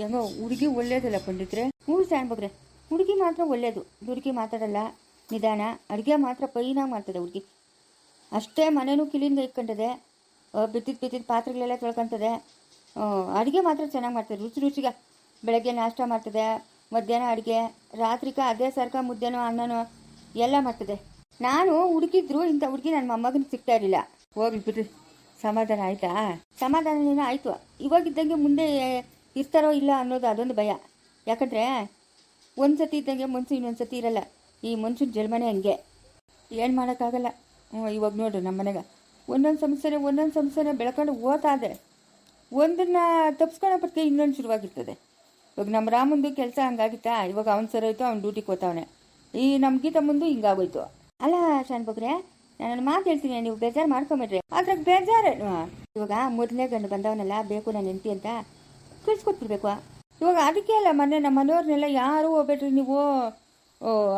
ಹೆಂಗೋ ಹುಡುಗಿ ಒಳ್ಳೇದಲ್ಲ ಪಂಡಿತ್ರೆ. ಹ್ಞೂ ಶಾನ್ಬಗ್ರೆ, ಹುಡುಗಿ ಮಾತ್ರ ಒಳ್ಳೇದು. ದುಡುಕಿ ಮಾತಾಡಲ್ಲ, ನಿಧಾನ. ಅಡುಗೆ ಮಾತ್ರ ಪೈನಾಗಿ ಮಾಡ್ತದೆ ಹುಡುಗಿ. ಅಷ್ಟೇ ಮನೇನೂ ಕ್ಲೀನ್ಗೆ ಇಟ್ಕೊಂಡದೆ. ಬಿತ್ತಿದ ಪಾತ್ರೆಗಳೆಲ್ಲ ತೊಳ್ಕೊತದೆ. ಅಡುಗೆ ಮಾತ್ರ ಚೆನ್ನಾಗಿ ಮಾಡ್ತದೆ, ರುಚಿ ರುಚಿಗೆ. ಬೆಳಗ್ಗೆ ನಾಷ್ಟ ಮಾಡ್ತದೆ, ಮಧ್ಯಾಹ್ನ ಅಡುಗೆ, ರಾತ್ರಿಕ ಅದೇ ಸರ್ಕ ಮುದ್ದೆನೋ ಅನ್ನನೋ ಎಲ್ಲ ಮಾಡ್ತದೆ. ನಾನು ಹುಡುಕಿದ್ರು ಇಂಥ ಹುಡುಗಿ ನನ್ನ ಮೊಮ್ಮಗನಿಗೆ ಸಿಗ್ತಾ ಇರಲಿಲ್ಲ. ಹೋಗ್ಲಿ ಬಿಡ್ರಿ, ಸಮಾಧಾನ ಆಯಿತಾ? ಸಮಾಧಾನನೇನೋ ಆಯಿತು. ಇವಾಗಿದ್ದಂಗೆ ಮುಂದೆ ಇರ್ತಾರೋ ಇಲ್ಲ ಅನ್ನೋದು ಅದೊಂದು ಭಯ. ಯಾಕಂದರೆ ಒಂದು ಸತಿ ಇದ್ದಂಗೆ ಮನ್ಸು ಇನ್ನೊಂದು ಸತಿ ಇರಲ್ಲ. ಈ ಮನ್ಸಿನ ಜನ್ಮನೇ ಹಂಗೆ, ಏನು ಮಾಡೋಕ್ಕಾಗಲ್ಲ. ಇವಾಗ ನೋಡ್ರಿ ನಮ್ಮ ಮನೆಗೆ ಒಂದೊಂದು ಸಮಸ್ಯೆನೇ ಬೆಳ್ಕೊಂಡು ಓದ್ತಾದೆ. ಒಂದನ್ನು ತಪ್ಪಿಸ್ಕೊಳ್ಳೋ ಪಟ್ಟಿಗೆ ಇನ್ನೊಂದು ಶುರುವಾಗಿರ್ತದೆ. ಇವಾಗ ನಮ್ಮ ರಾಮಂದು ಕೆಲಸ ಹಂಗಾಗಿತ್ತಾ, ಇವಾಗ ಅವ್ನು ಸರಿ ಹೋಯ್ತು, ಅವ್ನು ಡ್ಯೂಟಿಗೆ ಹೋಗ್ತಾವನೆ. ಈ ನಮ್ಮ ಗೀತ ಮುಂದೆ ಹಿಂಗಾಗೋಯ್ತು. ಅಲ್ಲ ಶಾನ್ಬಗ್ರೆ, ನಾನು ಮಾತು ಹೇಳ್ತೀನಿ, ನೀವು ಬೇಜಾರು ಮಾಡ್ಕೊಂಬಿಡ್ರಿ. ಅದ್ರಾಗ ಬೇಜಾರೇನು? ಇವಾಗ ಮೊದಲನೇ ಗಂಡು ಬಂದವನೆಲ್ಲ ಬೇಕು ನನ್ನ ಹೆಂಡತಿ ಅಂತ ಕಳಿಸ್ಕೊಟ್ಬಿಡ್ಬೇಕು. ಇವಾಗ ಅದಕ್ಕೆ ಅಲ್ಲ ಮೊನ್ನೆ ನಮ್ಮ ಮನೆಯವ್ರನ್ನೆಲ್ಲ ಯಾರೂ ಹೋಗ್ಬೇಡ್ರಿ ನೀವು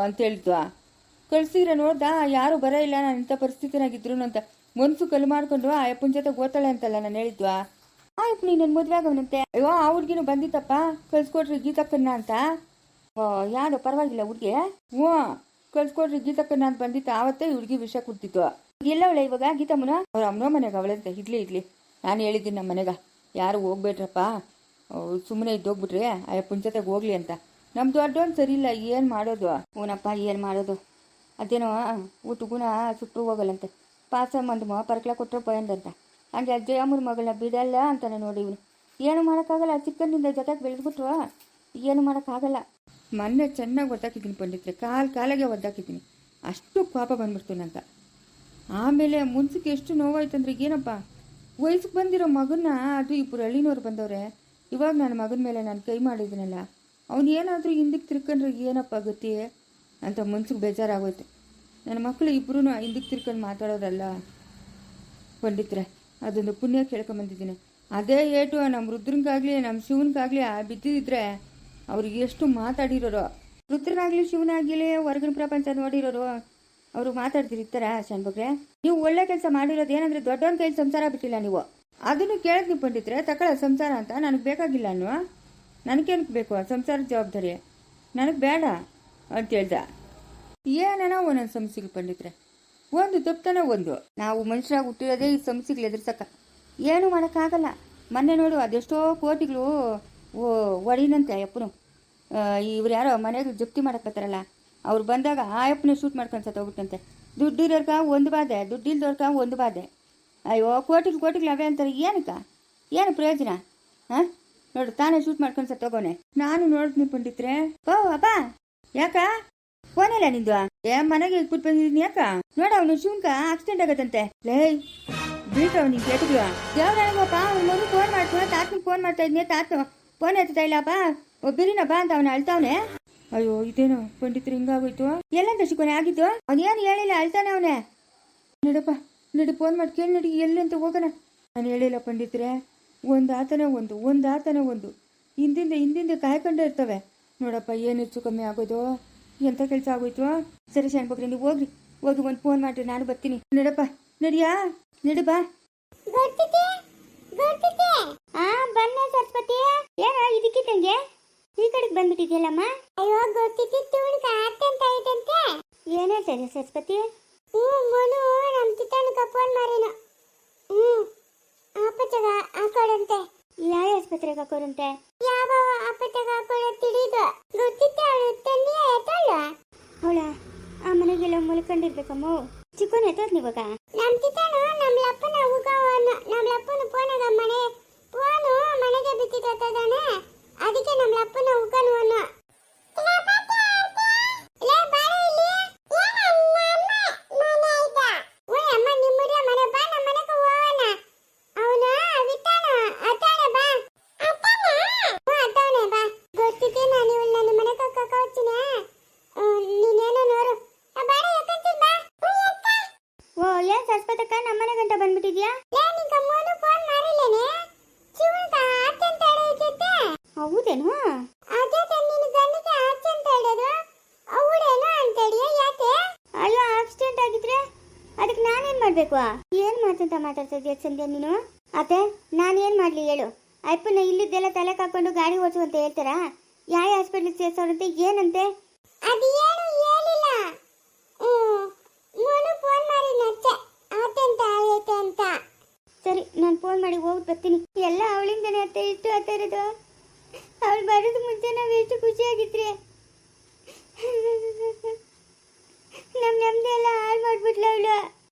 ಅಂತ ಹೇಳಿದ್ವಾ. ಕಳಿಸಿದ್ರೆ ನೋಡ್ದಾ, ಯಾರು ಬರೋ ಇಲ್ಲ, ನಾನು ಇಂಥ ಪರಿಸ್ಥಿತಿನಾಗಿದ್ರು ಅಂತ ಮನ್ಸು ಕಲ್ಲು ಮಾಡ್ಕೊಂಡು ಆ ಅಪ್ಪನ ಜೊತೆ ಓದ್ತಾಳೆ ಅಂತಲ್ಲ ನಾನು ಹೇಳಿದ್ವಾ. ಆಯಪ್ಪ ನೀನು ಮದುವೆ ಆಗವನಂತೆ. ಅಯ್ಯೋ ಆ ಹುಡ್ಗಿನೂ ಬಂದಿತ್ತಪ್ಪ, ಕಳ್ಸ್ಕೊಡ್ರಿ ಗೀತಕ್ಕನ್ನ ಅಂತ. ಯಾರು ಪರವಾಗಿಲ್ಲ ಹುಡುಗಿ. ಹ್ಞೂ ಕಳ್ಸ್ಕೊಡ್ರಿ ಗೀತಕ್ಕನ್ನ ಅಂತ ಬಂದಿತ್ತು. ಆವತ್ತೇ ಹುಡುಗಿ ವಿಷಯ ಕೊಡ್ತಿತ್ತು. ಎಲ್ಲವಳೆ ಇವಾಗ ಗೀತಮ್ಮನ? ಅವ್ರ ಅಮ್ಮನೋ ಮನೆಗೆ ಅವಳಂತೆ. ಇಡ್ಲಿ ನಾನು ಹೇಳಿದ್ದೀನಿ ನಮ್ಮ ಮನೆಗೆ, ಯಾರು ಹೋಗ್ಬೇಡ್ರಪ್ಪ, ಸುಮ್ಮನೆ ಇದ್ದೋಗ್ಬಿಟ್ರಿ, ಅಯ್ಯಪ್ಪನ ಜೊತೆಗೆ ಹೋಗ್ಲಿ ಅಂತ. ನಮ್ಮ ದೊಡ್ಡವನು ಸರಿ ಇಲ್ಲ, ಏನು ಮಾಡೋದು? ಹ್ಞೂನಪ್ಪ, ಏನು ಮಾಡೋದು? ಅದೇನೋ ಊಟ ಗುಣ ಸುಟ್ಟು ಹೋಗಲ್ಲಂತೆ. ಪಾಸ ಮಂದಮ ಪರ್ಕಲ ಕೊಟ್ಟರು ಪಯಂದಂತ. ಹಂಗೆ ಅಜ್ಜಯ್ಯಮ್ಮನ ಮಗಳನ್ನ ಬಿಡಲ್ಲ ಅಂತಾನೆ ನೋಡಿ ಇವನು. ಏನು ಮಾಡೋಕ್ಕಾಗಲ್ಲ, ಚಿಕ್ಕನಿಂದ ಜೊತೆಗೆ ಬೆಳೆದ್ಬಿಟ್ರು ಏನು ಮಾಡೋಕ್ಕಾಗಲ್ಲ. ಮೊನ್ನೆ ಚೆನ್ನಾಗಿ ಒದ್ದಾಕಿದ್ದೀನಿ ಪಂಡಿತ್ರೆ, ಕಾಲಿಗೆ ಒದ್ದಾಕಿದ್ದೀನಿ. ಅಷ್ಟು ಕೋಪ ಬಂದ್ಬಿಡ್ತು ನಂಗೆ. ಆಮೇಲೆ ಮುನ್ಸಕ್ಕೆ ಎಷ್ಟು ನೋವಾಯ್ತಂದ್ರೆ, ಏನಪ್ಪ ವಯಸ್ಸಿಗೆ ಬಂದಿರೋ ಮಗನ್ನ ಅದು ಇಬ್ಬರು ಹಳ್ಳಿನವ್ರು ಬಂದವ್ರೆ. ಇವಾಗ ನನ್ನ ಮಗನ ಮೇಲೆ ನಾನು ಕೈ ಮಾಡಿದ್ದೀನಲ್ಲ, ಅವ್ನು ಏನಾದರೂ ಹಿಂದಕ್ಕೆ ತಿರ್ಕೊಂಡ್ರೆ ಏನಪ್ಪ ಗತಿ ಅಂತ ಮುನ್ಸಿಗೆ ಬೇಜಾರಾಗೋಯ್ತು. ನನ್ನ ಮಕ್ಕಳು ಇಬ್ಬರೂ ಹಿಂದಕ್ಕೆ ತಿರ್ಕೊಂಡು ಮಾತಾಡೋದಲ್ಲ ಪಂಡಿತ್ರೆ, ಅದೊಂದು ಪುಣ್ಯ ಕೇಳ್ಕೊಂಬಂದಿದ್ದೀನಿ. ಅದೇ ಏಟು ನಮ್ಮ ರುದ್ರನಿಗಾಗಲಿ ನಮ್ಮ ಶಿವನಿಗಾಗಲಿ ಬಿದ್ದಿದ್ರೆ ಅವ್ರಿಗೆ ಎಷ್ಟು ಮಾತಾಡಿರೋರು. ರುದ್ರನಾಗಲಿ ಶಿವನಾಗಲಿ ಹೊರಗಿನ ಪ್ರಪಂಚ ನೋಡಿರೋರು ಅವರು ಮಾತಾಡ್ತಿರ್ತಾರ ಶಾನ್ಬಗ್ರೆ? ನೀವು ಒಳ್ಳೆ ಕೆಲಸ ಮಾಡಿರೋದು ಏನಂದರೆ ದೊಡ್ಡವನ ಕೈಲಿ ಸಂಸಾರ ಬಿಟ್ಟಿಲ್ಲ ನೀವು. ಅದನ್ನು ಕೇಳಿದ್ನಿ ಪಂಡಿತ್ರೆ, ತಗೊಳ ಸಂಸಾರ ಅಂತ ನನಗೆ ಬೇಕಾಗಿಲ್ಲ ಅನ್ನು. ನನಗೇನಕ್ಕೆ ಬೇಕು ಸಂಸಾರದ ಜವಾಬ್ದಾರಿ? ನನಗೆ ಬೇಡ ಅಂತ ಹೇಳ್ದ. ಏನೇನೋ ಒಂದೊಂದು ಸಮಸ್ಯೆಗಳು ಪಂಡಿತ್ರೆ, ಒಂದು ತಪ್ತಾನೆ ಒಂದು. ನಾವು ಮನುಷ್ಯರಾಗಿ ಹುಟ್ಟಿರೋದೇ ಈ ಸಮಸ್ಯೆಗಳು ಎದುರ್ಸಕ್ಕ. ಏನೂ ಮಾಡೋಕ್ಕಾಗಲ್ಲ. ಮೊನ್ನೆ ನೋಡು, ಅದೆಷ್ಟೋ ಕೋಟಿಗಳು ಒಡಿನಂತೆ ಅಪ್ಪನು. ಇವ್ರು ಯಾರೋ ಮನೆಗೆ ಜಪ್ತಿ ಮಾಡಕ್ಕತ್ತಾರಲ್ಲ, ಅವ್ರು ಬಂದಾಗ ಆ ಅಪ್ಪನ ಶೂಟ್ ಮಾಡ್ಕೊಂಡು ಸತ್ತೋಗ್ಬಿಟ್ಟಂತೆ. ದುಡ್ಡಿರೋರ್ಕ ಒಂದು ಬಾಧೆ, ದುಡ್ಡಿಲ್ದೋರ್ಕ ಒಂದು ಬಾಧೆ. ಅಯ್ಯೋ ಕೋಟಿಗಳು ಅವೇ ಅಂತಾರೆ. ಏನಕ್ಕ ಏನು ಪ್ರಯೋಜನ? ಹಾಂ ನೋಡು, ತಾನೇ ಶೂಟ್ ಮಾಡ್ಕೊಂಡು ಸತ್ತೋಗೋನೆ. ನಾನು ನೋಡಿದ್ನಿ ಪಂಡಿತ್ರೆ. ಓ ಅಪ್ಪ, ಯಾಕ ಫೋನಲ್ಲ ನಿಂದು? ಮನೆಗೆ ಇಟ್ಬಿಟ್ಟು ಬಂದಿದ್ದೀನಿ. ಯಾಕ ನೋಡ, ಅವನು ಶಿವನ್ಕ ಆಕ್ಸಿಡೆಂಟ್ ಆಗತ್ತಂತೆ. ಲೇ ಬೀಳ್ತಾವ ನೀನು ಕೇಟಿದ್ವ? ದೇವ್ರಪ್ಪ, ಅವ್ನ ಮಗು ಫೋನ್ ಮಾಡ್ತಾನೆ, ತಾತನಿಗೆ ಫೋನ್ ಮಾಡ್ತಾ ಇದ್ನಿ, ತಾತ ಫೋನ್ ಎತ್ತಾ ಇಲ್ಲಪ್ಪ, ಒಬ್ಬಿರಿನ ಬಾ ಅಂತ ಅವನು ಅಳ್ತಾವನೆ. ಅಯ್ಯೋ ಇದೇನು ಪಂಡಿತ್ರೆ ಹಿಂಗಾಗೋಯ್ತು? ಎಲ್ಲಂತ ಶಿಕೋನೆ ಆಗಿದ್ದು? ಅವನೇನು ಹೇಳಿಲ್ಲ, ಅಳ್ತಾನೆ ಅವನೇ. ನಡಪ್ಪ ನಡಿ, ಫೋನ್ ಮಾಡಿ ಕೇಳಿ ನಡಿ, ಎಲ್ಲಿ ಅಂತ ಹೋಗೋಣ. ನಾನು ಹೇಳಿಲ್ಲ ಪಂಡಿತ್ರೆ, ಒಂದು ಆತನೇ ಒಂದು ಹಿಂದಿಂದ ಕಾಯ್ಕೊಂಡೇ ಇರ್ತವೆ. ನೋಡಪ್ಪ, ಏನು ಹೆಚ್ಚು ಕಮ್ಮಿ ಆಗೋದು, ಎಂಥ ಕೆಲಸ ಆಗೋಯ್ತು. ಸರಿ ಶಾನ್ಬಗ್ರೆ, ನೀವು ಹೋಗಿ ಒಂದು ಫೋನ್ ಮಾಡ್ರಿ, ನಾನು ಬರ್ತೀನಿ. ನಡಪ್ಪ ನಡಿಯಾ, ನಡಿ ಬಾ. ಬನ್ನಿ ಸರಸ್ವತಿ. ಏನೋ ಇದಕ್ಕಿದ್ದಂಗೆ ಈ ಕಡೆಗೆ ಬಂದ್ಬಿಟ್ಟಿದ್ಯಲ್ಲಮ್ಮ? ಅಯ್ಯೋ ಗೊತ್ತಿತ್ತು, ಏನ್ ಹೇಳ್ತಾರೆ ಸರಸ್ವತಿ? ಮನು ನಮ್ಮ ಚಿತ್ತನಕ ಫೋನ್ ಮಾರೇನು. ಆಪತ್ತಾಗ ಹಾಕೋರಂತೆ. ಯಾವ ಆಸ್ಪತ್ರೆಗೆ ಹಾಕೋರಂತೆ? ಯಾವ ಆಪತ್ತಾಗ ಹಾಕೊಳ್ಳೋ ತಿಳಿದು ಗೊತ್ತಿತ್ತು. ಅವಳು ತನ್ನಿ ಎತ್ತಲ್ಲ, ಅವಳ ಆ ಮನೆಗೆಲ್ಲ ಮುಲ್ಕೊಂಡಿರ್ಬೇಕಮ್ಮ. ಚಿಕ್ಕನ ಎತ್ತೋದ್ ಇವಾಗ ನಮ್ಮ ಚಿತ್ತನು ನಮ್ಮ ಲಪ್ಪನ ನಮ್ಮ ಲಪ್ಪನ ಫೋನಾಗ ಫೋನು ಮನೆಗೆ ಬಿತ್ತಿದ್ದಾನೆ. ಅದಕ್ಕೆ ನಮ್ಮ ಲಪ್ಪನ ಉಗನು ಅನ್ನ ಹೌದೇನು? ಅದೇ ನಿನ್ನ ಗಂಡಕ್ಕೆ ಆಚೆ ಹೇಳೋದು ಅವಳೇನು ಅಂತೇಳಿ. ಯಾಕೆ? ಅಯ್ಯೋ ಆಕ್ಸಿಡೆಂಟ್ ಆಗಿದ್ರೆ ಅದಕ್ಕೆ ನಾನೇನ್ ಮಾಡ್ಬೇಕು? ಏನ್ ಮಾತಂತ ಮಾತಾಡ್ತಾ ಇದೀಯ ಸಂಧ್ಯಾ ನೀನು? ಅತ್ತೆ ನಾನೇನ್ ಮಾಡ್ಲಿ ಹೇಳು? ಅಪ್ಪನ ಇಲ್ಲಿದ್ದೆಲ್ಲ ತಲೆ ಕಾಕೊಂಡು ಗಾಡಿ ಓಡಿಸು ಅಂತ ಹೇಳ್ತಾರಾ? ಯಾವ ಹಾಸ್ಪಿಟ್ಲಿಗೆ ಸೇರ್ಸೋರಂತೆ ಏನಂತೆ? ಅದೇನು ಹೇಳಿಲ್ಲ. ಮನು ಫೋನ್ ಮಾಡಿ ನಚ್ಚ ಆತಂತ ಆಯ್ತು ಅಂತ. ಸರಿ, ನಾನು ಫೋನ್ ಮಾಡಿ ಹೋಗಿ ಬರ್ತೀನಿ. ಎಲ್ಲ ಅವಳಿಂದನೇ ಅತ್ತೆ ಇಷ್ಟು ಆತ ಇರೋದು. ಅವಳು ಬರೋದು ಮುಂಚೆ ನಾವು ಎಷ್ಟು ಖುಷಿಯಾಗಿದ್ರಿ. ನಮ್ದೆ ಎಲ್ಲ ಹಾಳು ಮಾಡ್ಬಿಟ್ಲ ಅವಳು.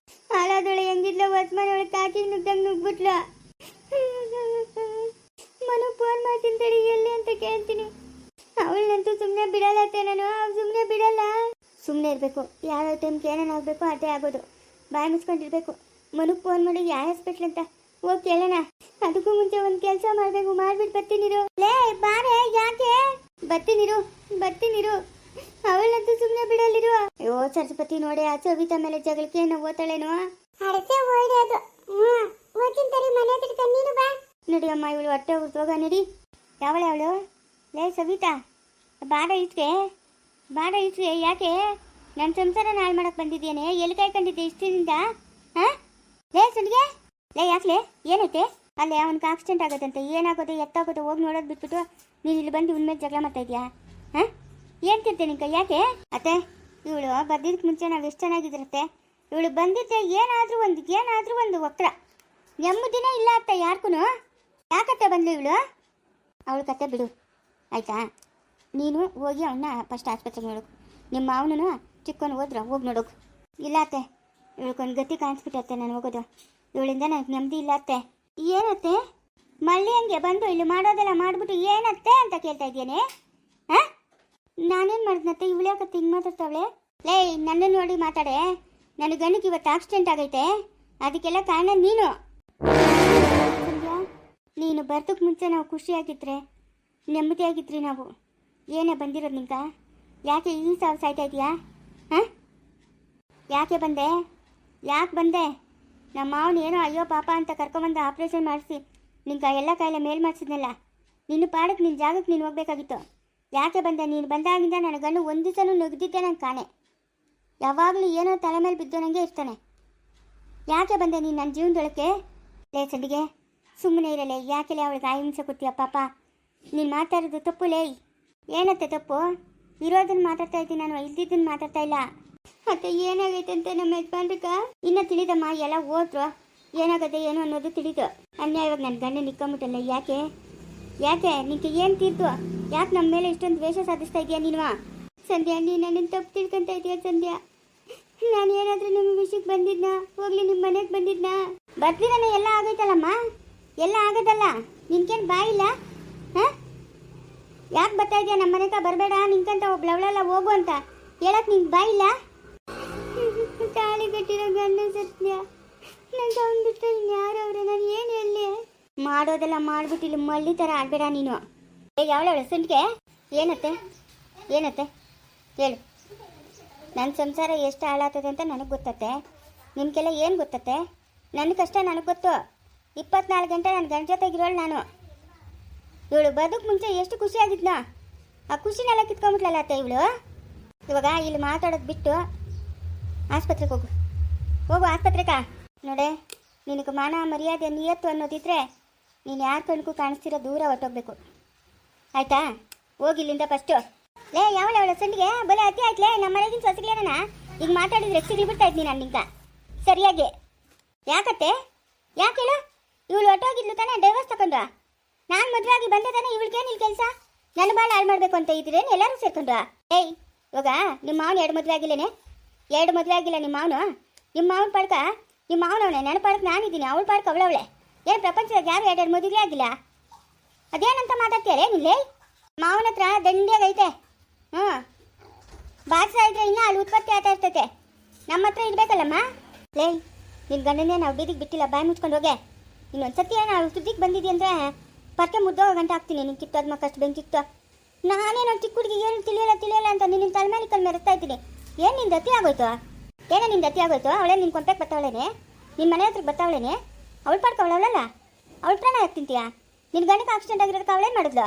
ಹಾಳಾದವಳು ಹೆಂಗಿದ್ಲ ಹೊಸ್ಮನೆ ಅವಳು ಕಾಕಿಗೆ ನುಗ್ದಂಗೆ ನುಗ್ಬಿಟ್ಲು. ಮನು ಫೋನ್ ಮಾಡ್ತೀನಿ ತಡಿ, ಎಲ್ಲಿ ಅಂತ ಕೇಳ್ತೀನಿ. ಅವಳನ್ನಂತೂ ಸುಮ್ಮನೆ ಬಿಡಲ್ಲತ್ತೆ ನಾನು. ಅವ್ಳು ಸುಮ್ಮನೆ ಬಿಡಲ್ಲ. ಸುಮ್ಮನೆ ಇರಬೇಕು. ಯಾವ ಟೈಮ್ಗೆ ಏನೇನು ಆಗಬೇಕು ಅದೇ ಆಗೋದು. ಬಾಯಿ ಮುಚ್ಕೊಂಡಿರ್ಬೇಕು. ಮನುಗೆ ಫೋನ್ ಮಾಡಿ ಯಾವ ಹಾಸ್ಪಿಟ್ಲ್ ಅಂತ ಹೋಗಿ ಕೇಳೋಣ. ಅದಕ್ಕೂ ಮುಂಚೆ ಒಂದು ಕೆಲಸ ಮಾಡಬೇಕು. ಮಾಡ್ಬಿಟ್ಟು ಬರ್ತೀನಿರು. ಲೇ ಬಾರೆ, ಯಾಕೆ? ಬರ್ತೀನಿರು. ಅವಳಂತೂ ಸುಮ್ಮನೆ ಬಿಡಲ್ಲಿರು. ಅಯ್ಯೋ ಸರಸ್ವತಿ ನೋಡಿ, ಆ ಸವಿತಾ ಮೇಲೆ ಜಗಳಕ್ಕೆ ಏನೋ ಓದ್ತಾಳೇನೋ. ಅಡತೆ ಓಡೋದು. ಓದ್ತೀನಿ ತರಿ, ಮನೆ ಹತ್ರ ನೀನು ಬಾ. ನಡಿ ಅಮ್ಮ, ಇವಳು ಹೊಟ್ಟೆ ಉರ್ದೋಗ ನಡಿ. ಯಾವಳೆ ಅವಳು? ಲೇ ಸವಿತಾ, ಬಾಡ ಇಟ್ಕೆ. ಯಾಕೆ? ನನ್ನ ಸಂಸಾರ ಹಾಳು ಮಾಡಕ್ಕೆ ಬಂದಿದ್ದೇನೆ. ಎಲ್ಲಿ ಕಾಯ್ಕೊಂಡಿದ್ದೆ ಇಷ್ಟದಿಂದ? ಹಾಂ ಲೇ ಸುಂಡಿಗೆ, ಲೇ ಯಾಕೆ? ಏನೈತೆ? ಅಲ್ಲೇ ಅವನಿಗೆ ಆಕ್ಸಿಡೆಂಟ್ ಆಗೋದಂತೆ. ಏನಾಗೋದು ಎತ್ತಾಗೋದು ಹೋಗಿ ನೋಡೋದು ಬಿಟ್ಬಿಟ್ಟು ನೀನು ಇಲ್ಲಿ ಬಂದು ಇವನ ಮೇಲೆ ಜಗಳ ಮಾಡ್ತಾ ಇದೆಯಾ? ಹಾಂ ಏನು ತಿಂತೆ ನಿಂಕ? ಯಾಕೆ ಅತ್ತೆ? ಇವಳು ಬರ್ದಿದ್ದಕ್ಕೆ ಮುಂಚೆ ನಾವು ಎಷ್ಟು ಚೆನ್ನಾಗಿದ್ರತ್ತೆ. ಇವಳು ಬಂದಿದ್ದೆ ಏನಾದರೂ ಒಂದು ವಕ್ರ ನೆಮ್ಮದಿನೇ ಇಲ್ಲ ಅತ್ತೆ ಯಾರ್ಗೂ. ಯಾಕತ್ತೆ ಬಂದು ಇವಳು? ಅವಳ ಕತೆ ಬಿಡು ಆಯಿತಾ? ನೀನು ಹೋಗಿ ಅವನ್ನ ಫಸ್ಟ್ ಆಸ್ಪತ್ರೆಗೆ ನೋಡೋಕು. ನಿಮ್ಮ ಅವನು ಚಿಕ್ಕವನು ಹೋದ್ರೆ ಹೋಗಿ ನೋಡೋಕು. ಇಲ್ಲ ಅತ್ತೆ, ಇವಳಿಗೊಂದು ಗತಿ ಕಾಣಿಸ್ಬಿಟ್ಟತ್ತೆ ನಾನು ಹೋಗೋದು. ಇವಳಿಂದ ನನಗೆ ನೆಮ್ಮದಿ ಇಲ್ಲ ಅತ್ತೆ. ಏನತ್ತೆ ಮಳ್ಳಿ ಹಂಗೆ ಬಂದು ಇಲ್ಲಿ ಮಾಡೋದೆಲ್ಲ ಮಾಡಿಬಿಟ್ಟು ಏನತ್ತೆ ಅಂತ ಕೇಳ್ತಾ ಇದ್ದೇನೆ? ಹಾಂ ನಾನೇನು ಮಾಡಿದ್ನತ್ತೆ? ಇವಳು ಯಾಕತ್ತೆ ಹಿಂಗೆ ಮಾತಾಡ್ತಾವಳೆ? ಲೇ ನನ್ನ ನೋಡಿ ಮಾತಾಡೆ. ನನ್ನ ಗಂಡಕ್ಕೆ ಇವತ್ತು ಆಕ್ಸಿಡೆಂಟ್ ಆಗೈತೆ. ಅದಕ್ಕೆಲ್ಲ ಕಾರಣ ನೀನು. ನೀನು ಬರ್ದಕ್ಕೆ ಮುಂಚೆ ನಾವು ಖುಷಿಯಾಗಿದ್ರೆ ನೆಮ್ಮದಿಯಾಗಿದ್ರಿ ನಾವು. ಏನೇ ಬಂದಿರೋದು ನಿಂಕ? ಯಾಕೆ ಈ ಸಾವು ಸಾಯ್ತಾ ಇದೆಯಾ? ಹಾಂ ಯಾಕೆ ಬಂದೆ? ನಮ್ಮ ಮಾವನ ಏನೋ ಅಯ್ಯೋ ಪಾಪ ಅಂತ ಕರ್ಕೊಂಬಂದು ಆಪ್ರೇಷನ್ ಮಾಡಿಸಿ ನಿಂಗೆ ಎಲ್ಲ ಕಾಯಿಲೆ ಮೇಲ್ ಮಾಡಿಸಿದ್ನಲ್ಲ. ನಿನ್ನ ಪಾಡಕ್ಕೆ ನಿನ್ನ ಜಾಗಕ್ಕೆ ನೀನು ಹೋಗ್ಬೇಕಾಗಿತ್ತು. ಯಾಕೆ ಬಂದೆ? ನೀನು ಬಂದಾಗಿಂದ ನನ್ನ ಗಂಡು ಒಂದು ದಿವಸನೂ ನುಗ್ದಿದ್ದೆ ನಂಗೆ ಕಾಣೆ. ಯಾವಾಗಲೂ ಏನೋ ತಲೆ ಮೇಲೆ ಬಿದ್ದು ನನಗೆ ಇರ್ತಾನೆ. ಯಾಕೆ ಬಂದೆ ನೀನು ನನ್ನ ಜೀವನದೊಳಕ್ಕೆ? ಲೇ ಸಂಡಿಗೆ, ಸುಮ್ಮನೆ ಇರಲೇ. ಯಾಕೆಲೆ ಅವಳಿಗೆ ಹಿಂಸೆ ಕೊಡ್ತೀಯ ಪಾಪ? ನೀನು ಮಾತಾಡೋದು ತಪ್ಪು ಲೇ. ಏನತ್ತೆ ತಪ್ಪು? ಇರೋದನ್ನು ಮಾತಾಡ್ತಾ ಇದ್ದೀನಿ ನಾನು, ಇಲ್ದಿದ್ದನ್ನು ಮಾತಾಡ್ತಾ ಇಲ್ಲ. ಮತ್ತೆ ಏನಾಗೈತೆ ಅಂತ ನಮ್ಮ ಯಜಮಾನ್ರಿಗ ಇನ್ನೂ ತಿಳಿದಮ್ಮ. ಎಲ್ಲ ಹೋದ್ರು ಏನಾಗತ್ತೆ ಏನು ಅನ್ನೋದು ತಿಳಿದು. ಅನ್ಯಾಯವಾಗಿ ನನ್ನ ಗಂಡ ನಿಕ್ಕೊಂಬಿಟ್ಟಲ್ಲ. ಯಾಕೆ ನಿಂಗೆ ಏನು ತೀರ್ತು? ಯಾಕೆ ನಮ್ಮ ಮೇಲೆ ಇಷ್ಟೊಂದು ದ್ವೇಷ ಸಾಧಿಸ್ತಾ ಇದೆಯಾ ನೀನು? ಸಂಧ್ಯಾ, ನೀನು ನನ್ನನ್ನು ತಪ್ಪು ತಿಳ್ಕೊಂತ ಇದೆಯಾ ಸಂಧ್ಯಾ? ನಾನು ಏನಾದರೂ ನಿಮ್ಮ ವಿಷಯಕ್ಕೆ ಬಂದಿದ್ನಾ? ಹೋಗ್ಲಿ ನಿಮ್ಮ ಮನೆಗೆ ಬಂದಿದ್ನಾ? ಬರ್ತೀರನೇ ಎಲ್ಲ ಆಗೈತಲ್ಲಮ್ಮ. ಎಲ್ಲ ಆಗೋದಲ್ಲ. ನಿನ್ಗೇನು ಬಾಯಿಲ್ಲ? ಹಾಂ ಯಾಕೆ ಬರ್ತಾ ಇದೆಯಾ ನಮ್ಮ ಮನೆಗೆ? ಬರಬೇಡ ನಿನ್ಕಂತ ಒಬ್ಳವಳೆಲ್ಲ ಹೋಗು ಅಂತ ಹೇಳಕ್ಕೆ ನಿಂಗೆ ಬಾಯಿಲ್ಲ? ತಾಳಿ ಕಟ್ಟಿರೋ ಗಂಡ ಸತ್ಯ. ನಂಗೆ ಅವ್ನು ಬಿಟ್ಟು ಯಾರವ್ರೆ? ನಾನು ಏನು ಹೇಳಿ? ಮಾಡೋದೆಲ್ಲ ಮಾಡಿಬಿಟ್ಟು ಇಲ್ಲಿ ಮಳ್ಳಿ ಥರ ಆಡಬೇಡ ನೀನು. ಯಾವಳವಳು ಸಂಟಿಗೆ? ಏನತ್ತೆ ಹೇಳು. ನನ್ನ ಸಂಸಾರ ಎಷ್ಟು ಹಾಳಾಗ್ತದೆ ಅಂತ ನನಗೆ ಗೊತ್ತತ್ತೆ. ನಿಮಗೆಲ್ಲ ಏನು ಗೊತ್ತತ್ತೆ? ನನ್ನ ಕಷ್ಟ ನನಗೆ ಗೊತ್ತು. 24 ಗಂಟೆ ನನ್ನ ಗಂಡ ಜೊತೆಗಿರೋಳು ನಾನು. ಇವಳು ಬದುಕು ಮುಂಚೆ ಎಷ್ಟು ಖುಷಿಯಾಗಿದ್ನ, ಆ ಖುಷಿನೆಲ್ಲ ಕಿತ್ಕೊಂಡ್ಬಿಟ್ಲಲ್ಲ ಅತ್ತೆ ಇವಳು. ಇವಾಗ ಇಲ್ಲಿ ಮಾತಾಡೋದು ಬಿಟ್ಟು ಆಸ್ಪತ್ರೆಗೆ ಹೋಗು ಆಸ್ಪತ್ರೆಗೆ. ನೋಡೆ, ನಿನಗೆ ಮಾನ ಮರ್ಯಾದೆ ನಿಯತ್ತು ಅನ್ನೋದಿದ್ರೆ ನೀನು ಯಾರ ಕಣ್ಗೂ ಕಾಣಿಸ್ತಿರೋ ದೂರ ಹೊಟ್ಟೋಗ್ಬೇಕು ಆಯಿತಾ? ಹೋಗಿ ಇಲ್ಲಿಂದ ಫಸ್ಟು. ಲೇ ಯಾವಳ ಸಂಡಿಗೆ ಬಲೆ ಅತಿ ಆಯ್ತಲೇ. ನಮ್ಮ ಮನೆಗಿನ ಸೊಸೆಗಳೇನ ಈಗ ಮಾತಾಡಿದ್ರೆ ಸಿಗಿ ಬಿಡ್ತಾ ಇದ್ದೀನಿ ನಾನು ನಿಂಗೆ ಸರಿಯಾಗಿ. ಯಾಕತ್ತೆ? ಯಾಕೆ ಹೇಳು? ಇವಳು ಹೊಟ್ಟೋಗಿದ್ಲು ತಾನೇ ಡೈವರ್ಸ್ ತಗೊಂಡು. ನಾನು ಮದುವೆ ಆಗಿ ಬಂದೆ ತಾನೆ. ಇವಳಿಗೇನು ಇಲ್ಲಿ ಕೆಲಸ? ನನ್ನ ಬಾಳ ಹಾಳು ಮಾಡಬೇಕು ಅಂತ ಇದ್ದೀರೇನು ಎಲ್ಲರೂ ಸೇರ್ಕೊಂಡ್ರು? ಏಯ್ ಇವಾಗ ನಿಮ್ಮ ಮಾವನ 2 ಮದುವೆ ಆಗಿಲ್ಲೇನೆ? 2 ಮದುವೆ ಆಗಿಲ್ಲ ನಿಮ್ಮ ಮಾವನು? ನಿಮ್ಮ ಮಾವನ ಪಾಡ್ಕ ನಿಮ್ಮ ಮಾವನವಳೆ, ನನ್ನ ಪಾಡಕ್ಕೆ ನಾನಿದ್ದೀನಿ, ಅವಳ ಪಾಡ್ಕ ಅವಳವಳೆ. ಏನು ಪ್ರಪಂಚದಾಗ ಯಾರು 2 ಮದುವೆ ಆಗಿಲ್ಲ? ಅದೇನಂತ ಮಾತಾಡ್ತೀಯಾರೇ ನಿಲ್ಲೇ? ಮಾವನ ಹತ್ರ ದಂಡಿಯಾಗೈತೆ. ಹ್ಞೂ ಬಾಕ್ಸ ಇದ್ರೆ ಇನ್ನೂ ಅಲ್ಲಿ ಉತ್ಪತ್ತಿ ಆಗ್ತಾ ಇರ್ತೈತೆ. ನಮ್ಮ ಹತ್ರ ಇರಬೇಕಲ್ಲಮ್ಮ. ಲೇ ನಿನ್ನ ಗಂಡನೇ ನಾವು ಬೀದಿಗೆ ಬಿಟ್ಟಿಲ್ಲ. ಬಾಯಿ ಮುಚ್ಕೊಂಡು ಹೋಗೆ. ಇನ್ನೊಂದು ಸತಿ ನಾವು ಸುದ್ದಿಗೆ ಬಂದಿದ್ದಿ ಅಂದರೆ ಪರ್ಕೆ ಮುದ್ದೋಗ ಗಂಟೆ ಹಾಕ್ತೀನಿ. ನಿನ್ನ ಕಿತ್ತೋದು ಮಕ್ಕಷ್ಟು ಬೆಂಕಿತ್ತು. ನಾನೇನೋ ಚಿಕ್ಕ ಹುಡುಗಿ ಏನು ತಿಳಿಯಲ್ಲ ಅಂತ ನಿನ್ನ ತಲೆಮೇಲೆ ಕಲ್ ಮೆರೆಸ್ತಾ ಇದ್ದೀನಿ. ಏನು ನಿಂದು ಅತಿ ಆಗೋಯ್ತು? ಅವಳೇ ನಿನ್ನ ಕೊಂಪೆಗೆ ಬರ್ತಾವಳೇನೆ? ನಿನ್ನ ಮನೆ ಹತ್ರಕ್ಕೆ ಬರ್ತಾವಳೇನೆ? ಅವಳು ಪಾಡ್ಕ ಅವಳವಳಲ್ಲ, ಅವಳು ಪ್ರಾಣ ಯಾಕೆ ತಿಂತೀಯ? ನಿನ್ನ ಗಂಡಕ್ಕೆ ಆಕ್ಸಿಡೆಂಟ್ ಆಗಿರೋದಕ್ಕೆ ಅವಳೇನು ಮಾಡಿದ್ಲು?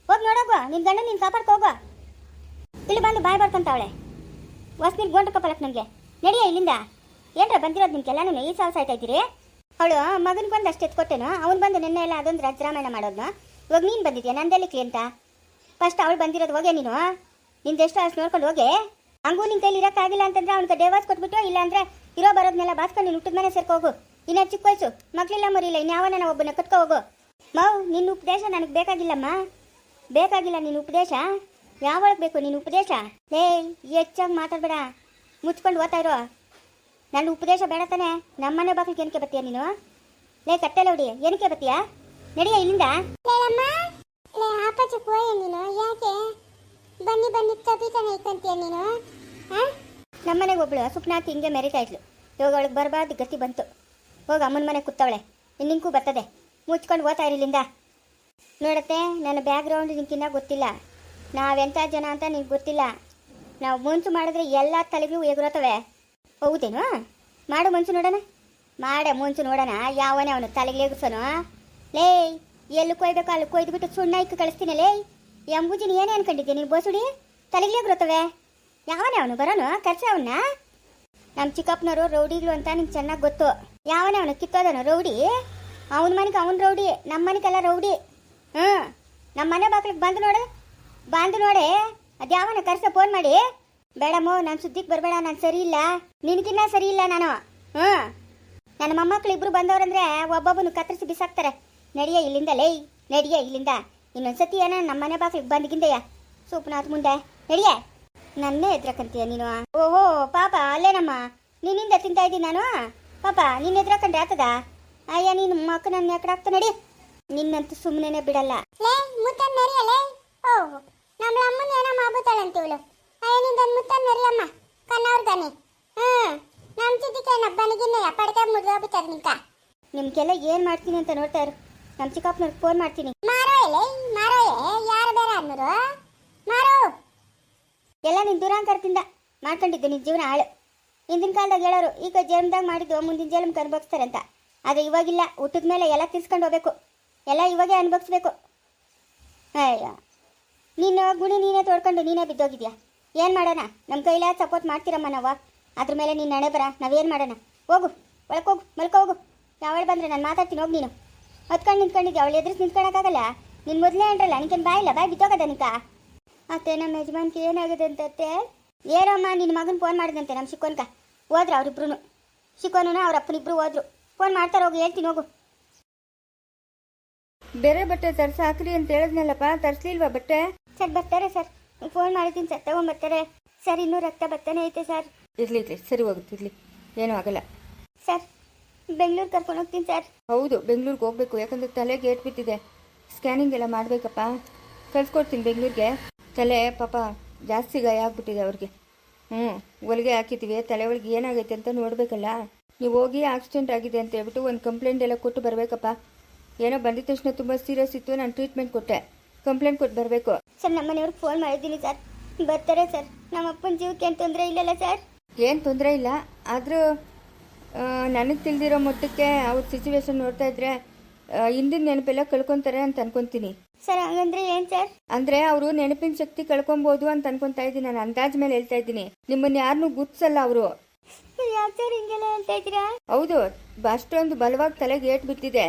ಹೋಗಿ ನೋಡೋಗು. ನಿನ್ನ ಗಂಡ ನೀನು ಕಾಪಾಡ್ಕೋಗು. ಇಲ್ಲಿ ಬಂದು ಬಾಯ್ ಬರ್ಕೊಂತಾವಳೆ. ಹೊಸ ನೀರು ಗೋಂಡು ಕಪ್ಪಲಕ್ಕೆ ನನಗೆ ನಡಿಯ ಇಲ್ಲಿಂದ. ಏನರ ಬಂದಿರೋದು ನಿಮ್ಗೆಲ್ಲ ಈ ಸಾವು ಸಾಯ್ತಾ ಇದ್ದೀರಿ? ಅವಳು ಮಗನಿಗೆ ಬಂದು ಅಷ್ಟು ಎತ್ಕೊಟ್ಟೇನು, ಅವ್ನು ಬಂದು ನಿನ್ನೆ ಎಲ್ಲ ಅದೊಂದು ರಾಜರಾಮಾಯಣ ಮಾಡೋದ್ನು. ಇವಾಗ ನೀನು ಬಂದಿದ್ಯಾ ನಂದೆಲ್ಲಿ ಕ್ಲಿಯಂತ? ಫಸ್ಟ್ ಅವಳು ಬಂದಿರೋದು ಹೋಗೆ ನೀನು, ನಿಂದೆಷ್ಟು ಅಷ್ಟು ನೋಡ್ಕೊಂಡು ಹೋಗಿ. ಹಂಗೂ ನಿನ್ನ ಕೈಲಿ ಇರೋಕ್ಕಾಗಿಲ್ಲ ಅಂತಂದ್ರೆ ಅವ್ನಿಗೆ ಡೇವಾಸ್ ಕೊಟ್ಬಿಟ್ಟು, ಇಲ್ಲ ಅಂದರೆ ಇರೋ ಬರೋದನ್ನೆಲ್ಲ ಬಾಸ್ಕೊಂಡು ನೀನು ಹುಟ್ಟಿದ ಮನೆ ಸೇರ್ಕೊ ಹೋಗು. ಇನ್ನೂ ಚಿಕ್ಕ ವಯಸ್ಸು, ಮಕ್ಕಳಿಲ್ಲ ಮರಿಲ್ಲ, ಇನ್ಯಾವನ ಒಬ್ಬನ ಕತ್ಕೊ ಹೋಗು. ಮೌ ನಿನ್ನ ಉಪದೇಶ ನನಗೆ ಬೇಕಾಗಿಲ್ಲಮ್ಮ, ಬೇಕಾಗಿಲ್ಲ ನಿನ್ನ ಉಪದೇಶ. ಯಾವಾಗ ಬೇಕು ನಿನ್ನ ಉಪದೇಶ? ಲೇ ಹೆಚ್ಚಾಗಿ ಮಾತಾಡಬೇಡ, ಮುಚ್ಕೊಂಡು ಓದ್ತಾ ಇರೋ. ನನ್ನ ಉಪದೇಶ ಬೇಡ ತಾನೆ. ನಮ್ಮನೆ ಬಾಗಿಲಿಗೆ ಏನಕ್ಕೆ ಬತ್ತೀಯ ನೀನು? ಲೇ ಕಟ್ಟೆಲ್ಲ ಹೊಡಿ, ಏನಕ್ಕೆ ಬತ್ತೀಯಾ? ನಡಿಯ ಇಲ್ಲಿಂದ. ನೀನು ಯಾಕೆ ಬನ್ನಿ ಬನ್ನಿ ತಪಿತಾನೆ ಇಕ್ಕಂತೀಯ ನೀನು? ನಮ್ಮನೆಗೆ ಒಬ್ಳು ಸುಪ್ನಾಥ್ ಹಿಂಗೆ ಮೆರಿತಾ ಇದ್ಲು. ಇವಾಗ ಅವಳಿಗೆ ಬರಬಾರ್ದು ಗತಿ ಬಂತು. ಹೋಗಿ ಅಮ್ಮನ ಮನೆ ಕೂತವಳೆ, ನಿಂಗೂ ಬರ್ತದೆ. ಮುಚ್ಕೊಂಡು ಓದ್ತಾ ಇರಲಿಂದ. ನೋಡತ್ತೆ, ನನ್ನ ಬ್ಯಾಕ್ ಗ್ರೌಂಡ್ ನಿಂಕಿನ್ನ ಗೊತ್ತಿಲ್ಲ, ನಾವೆಂಥ ಜನ ಅಂತ ನಿಂಗೆ ಗೊತ್ತಿಲ್ಲ. ನಾವು ಮುನ್ಸು ಮಾಡಿದ್ರೆ ಎಲ್ಲ ತಲೆಗೂ ಎಗುರತ್ತವೆ. ಹೌದೇನು? ಮಾಡು ಮುನ್ಸು ನೋಡೋಣ, ಮಾಡೆ ಮುನ್ಸು ನೋಡೋಣ. ಯಾವನೇ ಅವನು ತಲೆಗೆ ಎಗುರ್ಸೋನು? ಲೇ ಎಲ್ಲಿ ಕೊಯ್ಬೇಕು ಅಲ್ಲಿ ಕೊಯ್ದುಬಿಟ್ಟು ಸುಣ್ಣ ಇಕ್ಕಿ ಕಳಿಸ್ತೀನಿ. ಲೇ ಎಂಬುಜಿನ ಏನೇ ಅನ್ಕೊಂಡಿದ್ದೆ ನೀನು? ಬೋಸುಡಿ ತಲೆಗೆ ಎಗುರತ್ತವೆ. ಯಾವನೇ ಅವನು ಬರೋನು? ಕರ್ಸ ಅವನ್ನ. ನಮ್ಮ ಚಿಕ್ಕಪ್ಪನವರು ರೌಡಿಗಳು ಅಂತ ನಿಂಗೆ ಚೆನ್ನಾಗಿ ಗೊತ್ತು. ಯಾವನೇ ಅವನು ಕಿತ್ತೋದನು ರೌಡಿ? ಅವನ ಮನೆಗೆ ಅವನು ರೌಡಿ, ನಮ್ಮ ಮನೆಗೆಲ್ಲ ರೌಡಿ. ನಮ್ಮ ಮನೆ ಬಾಗಿಲಿಗೆ ಬಂದು ನೋಡೆ ಅದ್ಯಾವನ ಕರ್ಸ ಫೋನ್ ಮಾಡಿ. ಬೇಡಮ್ಮೋ, ನಾನು ಸುದ್ದಿಗೆ ಬರಬೇಡ, ನಾನು ಸರಿ ಇಲ್ಲ, ನಿನಗಿನ್ನ ಸರಿ ಇಲ್ಲ ನಾನು. ನನ್ನ ಮೊಮ್ಮಕ್ಕಳು ಇಬ್ರು ಬಂದವ್ರಂದ್ರೆ ಒಬ್ಬೊಬ್ಬನು ಕತ್ತರಿಸಿ ಬಿಸಾಕ್ತಾರೆ. ನಡಿಯ ಇಲ್ಲಿಂದ, ಲೇ ನಡಿಯ ಇಲ್ಲಿಂದ. ಇನ್ನೊಂದ್ಸತಿ ಏನೋ ನಮ್ಮ ಮನೆ ಬಾಗಿಲಿಗೆ ಬಂದಿಗಿಂದೆಯ ಸೂಪನಾಥ್ ಮುಂದೆ ನಡಿಯ. ನನ್ನೇ ಎದ್ರಕಂತೀಯ ನೀನು? ಓಹೋ ಪಾಪ, ಅಲ್ಲೇನಮ್ಮ ನಿನ್ನಿಂದ ತಿಂತಾ ಇದ್ದೀನಿ ನಾನು. ಪಾಪ ನಿನ್ನ ಎದ್ರಕಂಡ್ರೆ ಆಗ್ತದ? ಅಯ್ಯ ನೀನು ಮಕ್ಕ ನನ್ನ ಯಾಕಡೆ ಆಗ್ತಾ. ನಡಿ, ನಿನ್ನಂತೂ ಸುಮ್ಮನೆ ಬಿಡಲ್ಲ. ನಮ್ಮ ಅಮ್ಮನ ಏನೋ ಮಾಡ್ಬೋತಾಳಂತೀವಳು. ಅಯ್ಯ ನಿಂದ ಮುತ್ತನ್ ನರಿಯಮ್ಮ ಕನ್ನವ್ರದಾನೆ. ನಮ್ಮ ಚಿಟ್ಟಿಗೆ ನಬ್ಬನಿಗಿನ್ನ ಪಡಕೆ ಮುಗಿದೋಗ್ಬಿಟ್ಟಾರ ನಿಂಕ. ನಿಮ್ಗೆಲ್ಲ ಏನು ಮಾಡ್ತೀನಿ ಅಂತ ನೋಡ್ತಾ ಇರು. ನಮ್ಮ ಚಿಕ್ಕಪ್ಪನವ್ರಿಗೆ ಫೋನ್ ಮಾಡ್ತೀನಿ. ಮಾರೋಯೇ ಯಾರು ಬೇರೆ ಅನ್ನೋರು? ಮಾರೋ ಎಲ್ಲ ನಿನ್ನ ದುರಾಂಕರದಿಂದ ಮಾಡ್ಕೊಂಡಿದ್ದು ನಿನ್ನ ಜೀವನ ಹಾಳು. ಹಿಂದಿನ ಕಾಲದಾಗ ಹೇಳೋರು ಈಗ ಜನ್ಮದಾಗ ಮಾಡಿದ್ದು ಮುಂದಿನ ಜನ್ಮಕ್ಕೆ ಅನುಭವಿಸ್ತಾರೆ ಅಂತ. ಆದರೆ ಇವಾಗಿಲ್ಲ, ಹುಟ್ಟಿದ ಮೇಲೆ ಎಲ್ಲ ತಿರ್ಸ್ಕೊಂಡು ಹೋಗ್ಬೇಕು, ಎಲ್ಲ ಇವಾಗೇ ಅನುಭವಿಸ್ಬೇಕು. ಅಯ್ಯ ನೀನು ಗುಣಿ ನೀನೇ ತೋಡ್ಕೊಂಡು ನೀನೇ ಬಿದ್ದೋಗಿದ್ಯಾ. ಏನು ಮಾಡೋಣ? ನಮ್ಮ ಕೈಲ ಸಪೋರ್ಟ್ ಮಾಡ್ತೀರಮ್ಮ ನಾವು. ಅದ್ರ ಮೇಲೆ ನೀನು ನಡೆ ಬರ, ನಾವೇನು ಮಾಡೋಣ? ಹೋಗು ಒಳಕೋಗು, ಮಲ್ಕೋಗು. ಯಾವಳು ಬಂದರೆ ನಾನು ಮಾತಾಡ್ತೀನಿ, ಹೋಗಿ ನೀನು. ಹೊತ್ಕೊಂಡು ನಿಂತ್ಕೊಂಡಿದ್ದೆ, ಅವಳು ಎದುರಿಸಿ ನಿಂತ್ಕೊಳಕ್ಕಾಗಲ್ಲ. ನಿನ್ನ ಮೊದಲೇ ಅಂದ್ರಲ್ಲ, ನಿನ್ಕೇನು ಬಾಯಿಲ್ಲ, ಬಾಯಿ ಬಿತ್ತೋಗದ ನಿಂಕ. ಅತ್ತೆ ನಮ್ಮ ಯಜಮಾನ್ಗೆ ಏನಾಗಿದೆ ಅಂತತ್ತೆ? ಏನಮ್ಮ ನಿನ್ನ ಮಗನ ಫೋನ್ ಮಾಡಿದಂತೆ ನಮ್ಮ ಶಿಕೋನ್ಕ. ಹೋದ್ರು ಅವರಿಬ್ರು, ಶಿಕೋನು ಅವ್ರ ಅಪ್ಪನಿಬ್ರು ಹೋದ್ರು. ಫೋನ್ ಮಾಡ್ತಾರೆ, ಹೋಗಿ ಹೇಳ್ತೀನಿ ಹೋಗು. ಬೇರೆ ಬಟ್ಟೆ ತರ್ಸ ಹಾಕ್ರಿ ಅಂತ ಹೇಳಿದ್ನಲ್ಲಪ್ಪ, ತರಿಸ್ಲಿಲ್ವಾ ಬಟ್ಟೆ? ಸರ್ ಬರ್ತಾರೆ ಸರ್, ಫೋನ್ ಮಾಡಿದ್ದೀನಿ ಸರ್, ತಗೊಂಬರ್ತಾರೆ ಸರ್. ಇನ್ನೂ ರಕ್ತ ಬರ್ತಾನೆ ಐತೆ ಸರ್. ಇರ್ಲಿ ಸರಿ ಹೋಗುತ್ತೆ, ಇರ್ಲಿ, ಏನೂ ಆಗಲ್ಲ ಸರ್. ಬೆಂಗಳೂರು ಕರ್ಕೊಂಡು ಹೋಗ್ತೀನಿ ಸರ್. ಹೌದು, ಬೆಂಗಳೂರಿಗೆ ಹೋಗ್ಬೇಕು, ಯಾಕಂದರೆ ತಲೆ ಗೇಟ್ ಬಿತ್ತಿದೆ. ಸ್ಕ್ಯಾನಿಂಗ್ ಎಲ್ಲ ಮಾಡಬೇಕಪ್ಪ, ಕಳ್ಸ್ಕೊಡ್ತೀನಿ ಬೆಂಗಳೂರಿಗೆ. ತಲೆ ಪಾಪ ಜಾಸ್ತಿ ಗಾಯ ಆಗ್ಬಿಟ್ಟಿದೆ ಅವ್ರಿಗೆ. ಹೊಲಿಗೆ ಹಾಕಿದ್ದೀವಿ, ತಲೆ ಒಳಗೆ ಏನಾಗೈತೆ ಅಂತ ನೋಡಬೇಕಲ್ಲ. ನೀವು ಹೋಗಿ ಆಕ್ಸಿಡೆಂಟ್ ಆಗಿದೆ ಅಂತ ಹೇಳ್ಬಿಟ್ಟು ಒಂದು ಕಂಪ್ಲೇಂಟ್ ಎಲ್ಲ ಕೊಟ್ಟು ಬರಬೇಕಪ್ಪ. ಏನೋ ಬಂದಿದ ತಕ್ಷಣ ತುಂಬ ಸೀರಿಯಸ್ ಇತ್ತು, ನಾನು ಟ್ರೀಟ್ಮೆಂಟ್ ಕೊಟ್ಟೆ, ಕಂಪ್ಲೇಂಟ್ ಕೊಟ್ಟು ಬರಬೇಕು. ಸರ್ ನಮ್ಮ ಮನೆಯವ್ರಿಗೆ ಫೋನ್ ಮಾಡಿದ್ದೀನಿ ಸರ್, ಬರ್ತಾರೆ ಸರ್. ನಮ್ಮ ಅಪ್ಪನ ಜೀವಕ್ಕೆ ಏನು ತೊಂದರೆ ಇಲ್ಲಲ್ಲ ಸರ್? ಏನು ತೊಂದರೆ ಇಲ್ಲ, ಆದರೂ ನನಗೆ ತಿಳಿದಿರೋ ಮಟ್ಟಕ್ಕೆ ಅವ್ರ ಸಿಚುವೇಶನ್ ನೋಡ್ತಾ ಇದ್ರೆ ಹಿಂದಿನ ನೆನಪೆಲ್ಲ ಕಳ್ಕೊತಾರೆ ಅಂತ ಅನ್ಕೊತೀನಿ. ಸರ್ ಹಂಗಂದ್ರೆ ಏನು ಸರ್? ಅಂದರೆ ಅವರು ನೆನಪಿನ ಶಕ್ತಿ ಕಳ್ಕೊಬೋದು ಅಂತ ಅನ್ಕೊತಾ ಇದ್ದೀನಿ. ನಾನು ಅಂದಾಜ್ ಮೇಲೆ ಹೇಳ್ತಾ ಇದ್ದೀನಿ. ನಿಮ್ಮನ್ನು ಯಾರನ್ನೂ ಗುರ್ತಿಸಲ್ಲ ಅವರು. ಯಾಕೆ ಸರ್ ಹಿಂಗೆಲ್ಲ ಹೇಳ್ತಾ ಇದ್ದೀರಾ? ಹೌದು, ಅಷ್ಟೊಂದು ಬಲವಾಗಿ ತಲೆಗೆ ಏಟ್ ಬಿಟ್ಟಿದೆ.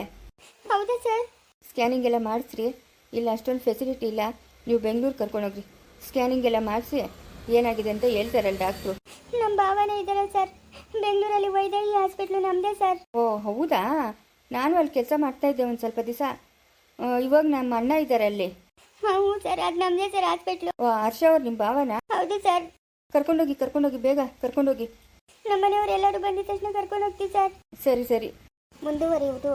ಹೌದಾ ಸರ್? ಸ್ಕ್ಯಾನಿಂಗ್ ಎಲ್ಲ ಮಾಡಿಸ್ರಿ. ಇಲ್ಲ ಅಷ್ಟೊಂದು ಫೆಸಿಲಿಟಿ ಇಲ್ಲ, ನೀವು ಬೆಂಗಳೂರು ಕರ್ಕೊಂಡೋಗ್ರಿ. ಸ್ಕ್ಯಾನಿಂಗ್ ಎಲ್ಲ ಮಾಡಿಸಿ ಏನಾಗಿದೆ ಅಂತ ಹೇಳ್ತಾರಲ್ಲ ಡಾಕ್ಟ್ರು. ನಮ್ಮ ಭಾವನೆ ಇದ್ದಾರೆ ಸರ್, ಬೆಂಗಳೂರಲ್ಲಿ ವೈದೇಹಿ ಹಾಸ್ಪಿಟ್ಲು ನಮ್ಮದೇ ಸರ್. ಓ ಹೌದಾ? ನಾನು ಅಲ್ಲಿ ಕೆಲಸ ಮಾಡ್ತಾ ಇದ್ದೆ ಒಂದು ಸ್ವಲ್ಪ ದಿವಸ. ಇವಾಗ ನಮ್ಮ ಅಣ್ಣ ಇದ್ದಾರೆ ಅಲ್ಲಿ. ಹೌದು ಸರ್, ಅದು ನಮ್ಮದೇ ಸರ್ ಹಾಸ್ಪಿಟ್ಲು. ಓ ಹರ್ಷ ಅವ್ರು ನಿಮ್ಮ ಭಾವನಾ? ಹೌದು ಸರ್. ಕರ್ಕೊಂಡೋಗಿ ಬೇಗ ಕರ್ಕೊಂಡೋಗಿ. ನಮ್ಮ ಮನೆಯವರು ಎಲ್ಲರೂ ಬಂದಿದ ತಕ್ಷಣ ಕರ್ಕೊಂಡು ಹೋಗ್ತೀವಿ ಸರ್. ಸರಿ ಮುಂದುವರಿಯುವುದು